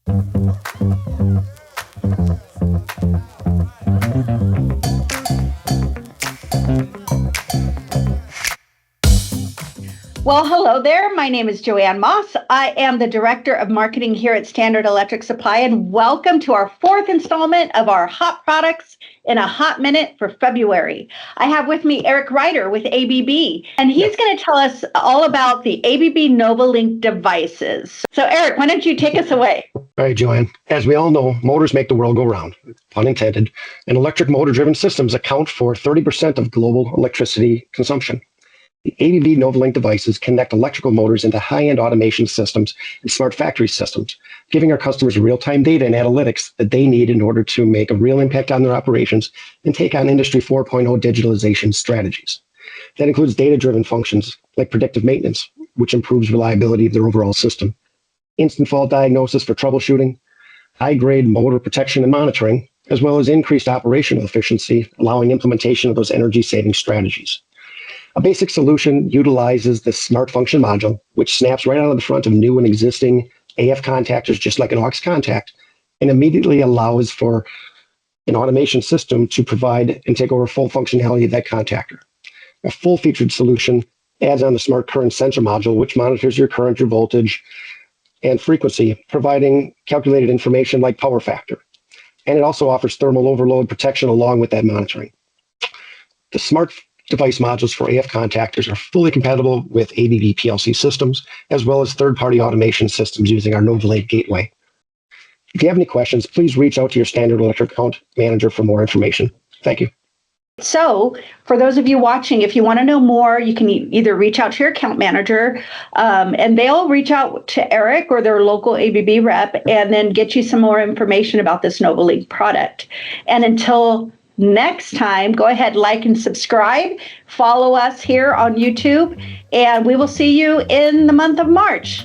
Well, hello there. My name is Joanne Moss. I am the Director of Marketing here at Standard Electric Supply, and welcome to our fourth installment of our Hot Products in a Hot Minute for February. I have with me Eric Reiter with ABB, and he's going to tell us all about the ABB Novolink Devices. So, Eric, why don't you take us away? All right, Joanne. As we all know, motors make the world go round, pun intended, and electric motor-driven systems account for 30% of global electricity consumption. The ABB Novolink devices connect electrical motors into high-end automation systems and smart factory systems, giving our customers real-time data and analytics that they need in order to make a real impact on their operations and take on Industry 4.0 digitalization strategies. That includes data-driven functions like predictive maintenance, which improves reliability of their overall system, instant fault diagnosis for troubleshooting, high-grade motor protection and monitoring, as well as increased operational efficiency, allowing implementation of those energy-saving strategies. A basic solution utilizes the Smart Function module, which snaps right out of the front of new and existing AF contactors, just like an aux contact, and immediately allows for an automation system to provide and take over full functionality of that contactor. A full-featured solution adds on the Smart Current Sensor module, which monitors your current, your voltage, and frequency, providing calculated information like power factor. And it also offers thermal overload protection along with that monitoring. The Smart Device modules for AF contactors are fully compatible with ABB PLC systems, as well as third-party automation systems using our Novolink Gateway. If you have any questions, please reach out to your Standard Electric account manager for more information. Thank you. So for those of you watching, if you want to know more, you can either reach out to your account manager and they'll reach out to Eric or their local ABB rep and then get you some more information about this Novolink product. And until next time, go ahead, like and subscribe. Follow us here on YouTube, and we will see you in the month of March.